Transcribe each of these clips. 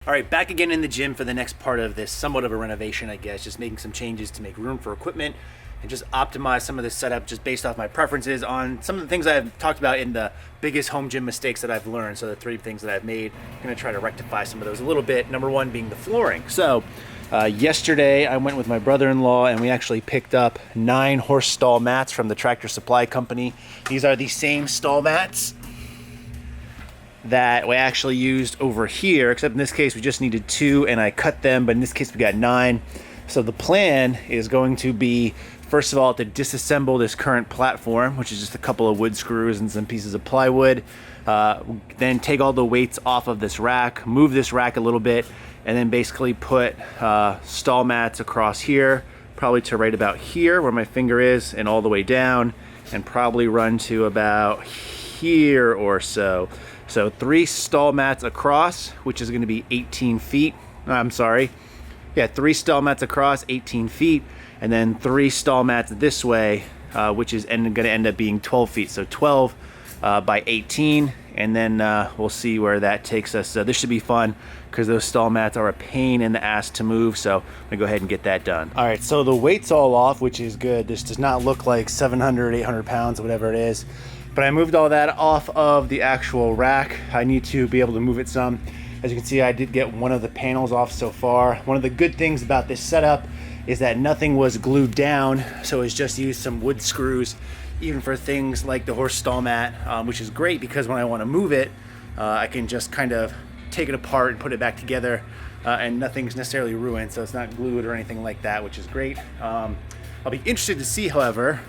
All right, back again in the gym for the next part of this, somewhat of a renovation, I guess, just making some changes to make room for equipment and just optimize some of the setup just based off my preferences on some of the things I've talked about in the biggest home gym mistakes that I've learned. So the 3 things that I've made, I'm gonna try to rectify some of those a little bit. Number 1 being the flooring. So yesterday I went with my brother-in-law and we actually picked up 9 horse stall mats from the Tractor Supply Company. These are the same stall mats that we actually used over here, except in this case we just needed 2 and I cut them, but in this case we got 9. So the plan is going to be, first of all, to disassemble this current platform, which is just a couple of wood screws and some pieces of plywood, then take all the weights off of this rack, move this rack a little bit, and then basically put stall mats across here, probably to right about here where my finger is, and all the way down, and probably run to about here or so. So 3 stall mats across, which is going to be 18 feet. I'm sorry. Yeah, 3 stall mats across, 18 feet, and then 3 stall mats this way, which is going to end up being 12 feet. So 12 by 18, and then we'll see where that takes us. So this should be fun because those stall mats are a pain in the ass to move. So I'm going to go ahead and get that done. All right, so the weight's all off, which is good. This does not look like 700, 800 pounds, whatever it is. But I moved all that off of the actual rack. I need to be able to move it some. As you can see, I did get one of the panels off so far. One of the good things about this setup is that nothing was glued down, so it's just used some wood screws, even for things like the horse stall mat, which is great because when I want to move it, I can just kind of take it apart and put it back together, and nothing's necessarily ruined, so it's not glued or anything like that, which is great. I'll be interested to see, however,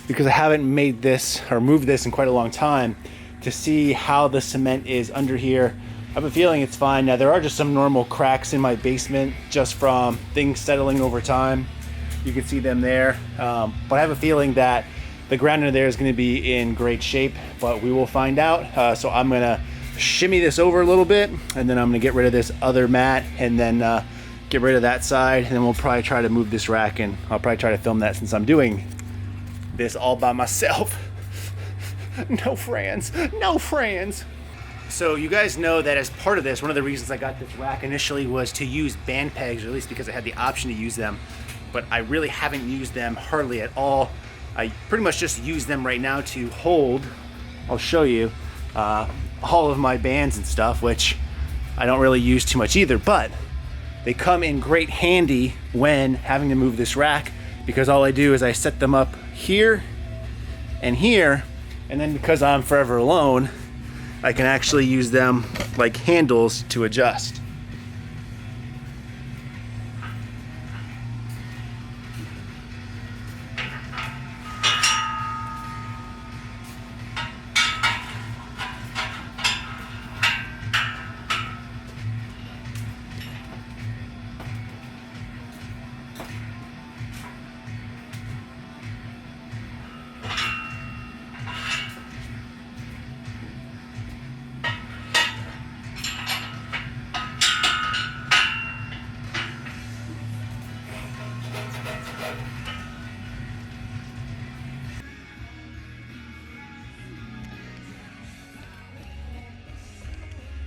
because I haven't made this or moved this in quite a long time, to see how the cement is under here. I have a feeling it's fine. Now there are just some normal cracks in my basement just from things settling over time. You can see them there, but I have a feeling that the ground under there is going to be in great shape, but we will find out. So I'm gonna shimmy this over a little bit, and then I'm gonna get rid of this other mat, and then get rid of that side, and then we'll probably try to move this rack, and I'll probably try to film that since I'm doing this all by myself. No friends, no friends. So you guys know that as part of this, one of the reasons I got this rack initially was to use band pegs, or at least because I had the option to use them, but I really haven't used them hardly at all. I pretty much just use them right now to hold, I'll show you, all of my bands and stuff, which I don't really use too much either, but they come in great handy when having to move this rack, because all I do is I set them up here and here, and then because I'm forever alone, I can actually use them like handles to adjust.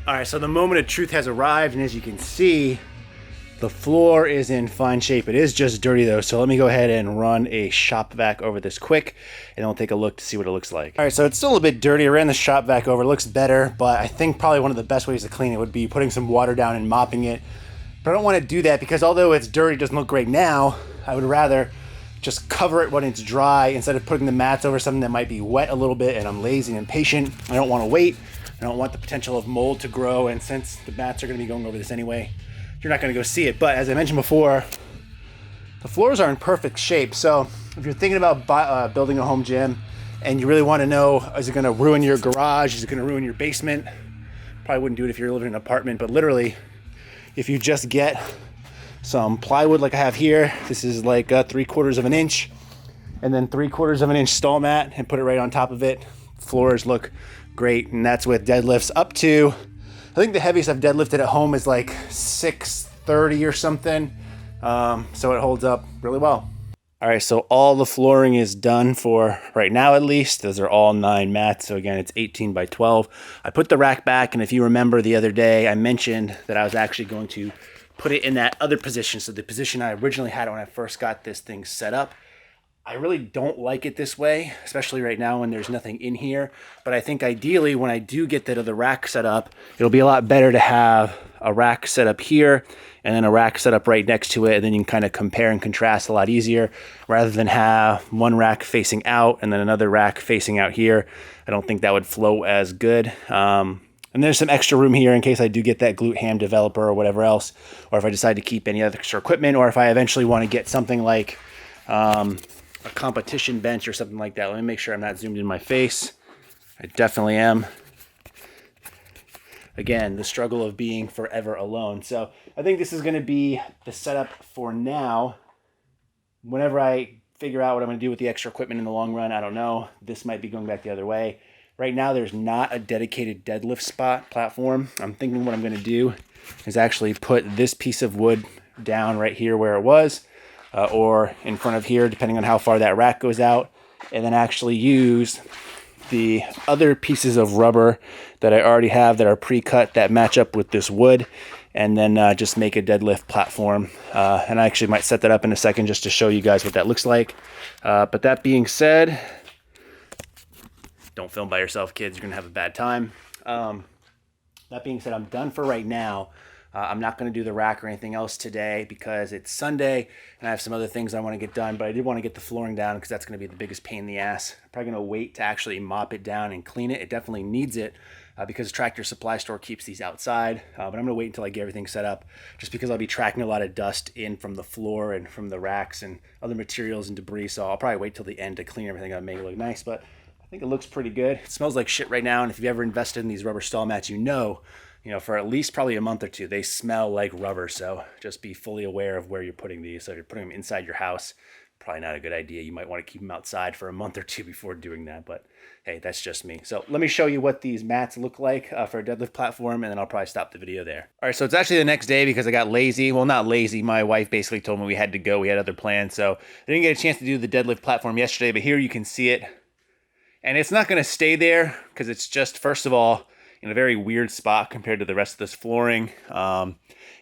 All right, so the moment of truth has arrived, and as you can see, the floor is in fine shape. It is just dirty though, so let me go ahead and run a shop vac over this quick, and then we'll take a look to see what it looks like. All right, so it's still a bit dirty. I ran the shop vac over. It looks better, but I think probably one of the best ways to clean it would be putting some water down and mopping it. But I don't want to do that because although it's dirty, it doesn't look great now, I would rather just cover it when it's dry instead of putting the mats over something that might be wet a little bit, and I'm lazy and impatient. I don't want to wait. I don't want the potential of mold to grow, and since the mats are going to be going over this anyway, you're not going to go see it. But as I mentioned before, the floors are in perfect shape. So if you're thinking about building a home gym and you really want to know, is it going to ruin your garage? Is it going to ruin your basement? Probably wouldn't do it if you're living in an apartment, but literally, if you just get some plywood like I have here, this is like 3/4 of an inch, and then 3/4 of an inch stall mat, and put it right on top of it, floors look great. And that's with deadlifts up to, I think the heaviest I've deadlifted at home is like 630 or something. So it holds up really well. All right, so all the flooring is done for right now, at least. Those are all 9 mats. So again, it's 18 by 12. I put the rack back, and if you remember the other day, I mentioned that I was actually going to put it in that other position. So the position I originally had when I first got this thing set up. I really don't like it this way, especially right now when there's nothing in here. But I think ideally when I do get that other rack set up, it'll be a lot better to have a rack set up here and then a rack set up right next to it. And then you can kind of compare and contrast a lot easier rather than have one rack facing out and then another rack facing out here. I don't think that would flow as good. And there's some extra room here in case I do get that glute ham developer or whatever else, or if I decide to keep any other extra equipment, or if I eventually want to get something like a competition bench or something like that. Let me make sure I'm not zoomed in my face. I definitely am. Again, the struggle of being forever alone. So I think this is going to be the setup for now. Whenever I figure out what I'm going to do with the extra equipment in the long run, I don't know. This might be going back the other way. Right now, there's not a dedicated deadlift spot platform. I'm thinking what I'm going to do is actually put this piece of wood down right here where it was. Or in front of here, depending on how far that rack goes out, and then actually use the other pieces of rubber that I already have that are pre-cut that match up with this wood, and then just make a deadlift platform. And I actually might set that up in a second just to show you guys what that looks like. But that being said, don't film by yourself, kids. You're going to have a bad time. That being said, I'm done for right now. I'm not going to do the rack or anything else today because it's Sunday and I have some other things I want to get done, but I did want to get the flooring down because that's going to be the biggest pain in the ass. I'm probably going to wait to actually mop it down and clean it. It definitely needs it because Tractor Supply Store keeps these outside, but I'm going to wait until I get everything set up just because I'll be tracking a lot of dust in from the floor and from the racks and other materials and debris, so I'll probably wait till the end to clean everything up and make it look nice, but I think it looks pretty good. It smells like shit right now, and if you've ever invested in these rubber stall mats, you know, for at least probably a month or two, they smell like rubber. So just be fully aware of where you're putting these. So if you're putting them inside your house, probably not a good idea. You might want to keep them outside for a month or two before doing that. But hey, that's just me. So let me show you what these mats look like for a deadlift platform, and then I'll probably stop the video there. All right, so it's actually the next day because I got lazy. Well, not lazy. My wife basically told me we had to go. We had other plans. So I didn't get a chance to do the deadlift platform yesterday, but here you can see it. And it's not going to stay there because it's just, first of all, in a very weird spot compared to the rest of this flooring. And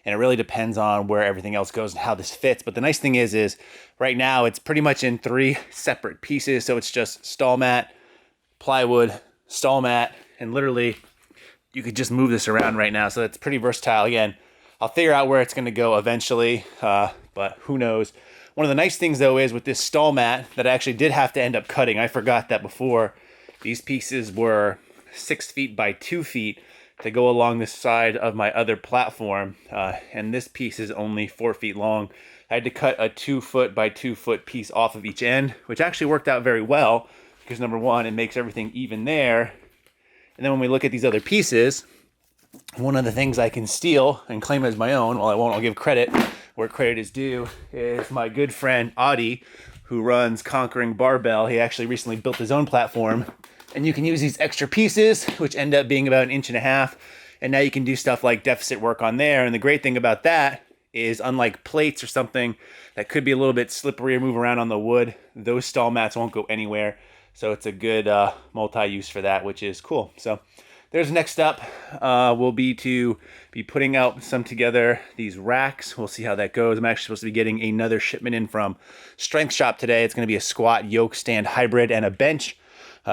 it really depends on where everything else goes and how this fits. But the nice thing is right now it's pretty much in 3 separate pieces. So it's just stall mat, plywood, stall mat, and literally you could just move this around right now. So it's pretty versatile. Again, I'll figure out where it's going to go eventually, but who knows. One of the nice things though is with this stall mat that I actually did have to end up cutting. I forgot that before. These pieces were 6 feet by 2 feet to go along the side of my other platform, and this piece is only 4 feet long. I had to cut a 2 foot by 2 foot piece off of each end, which actually worked out very well because number one, it makes everything even there. And then when we look at these other pieces, one of the things I can steal and claim as my own, well, I won't, I'll give credit where credit is due, is my good friend Audie, who runs Conquering Barbell. He actually recently built his own platform. And you can use these extra pieces, which end up being about 1.5 inches. And now you can do stuff like deficit work on there. And the great thing about that is, unlike plates or something that could be a little bit slippery or move around on the wood, those stall mats won't go anywhere. So it's a good multi-use for that, which is cool. So there's next up will be to be putting out some together these racks. We'll see how that goes. I'm actually supposed to be getting another shipment in from Strength Shop today. It's going to be a squat, yoke, stand hybrid, and a bench.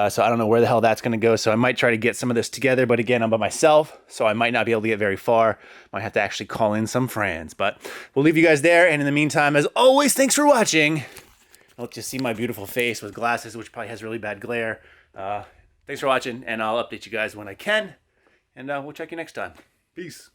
So I don't know where the hell that's going to go. So I might try to get some of this together. But again, I'm by myself, so I might not be able to get very far. Might have to actually call in some friends. But we'll leave you guys there. And in the meantime, as always, thanks for watching. I'll just see my beautiful face with glasses, which probably has really bad glare. Thanks for watching, and I'll update you guys when I can. And we'll check you next time. Peace.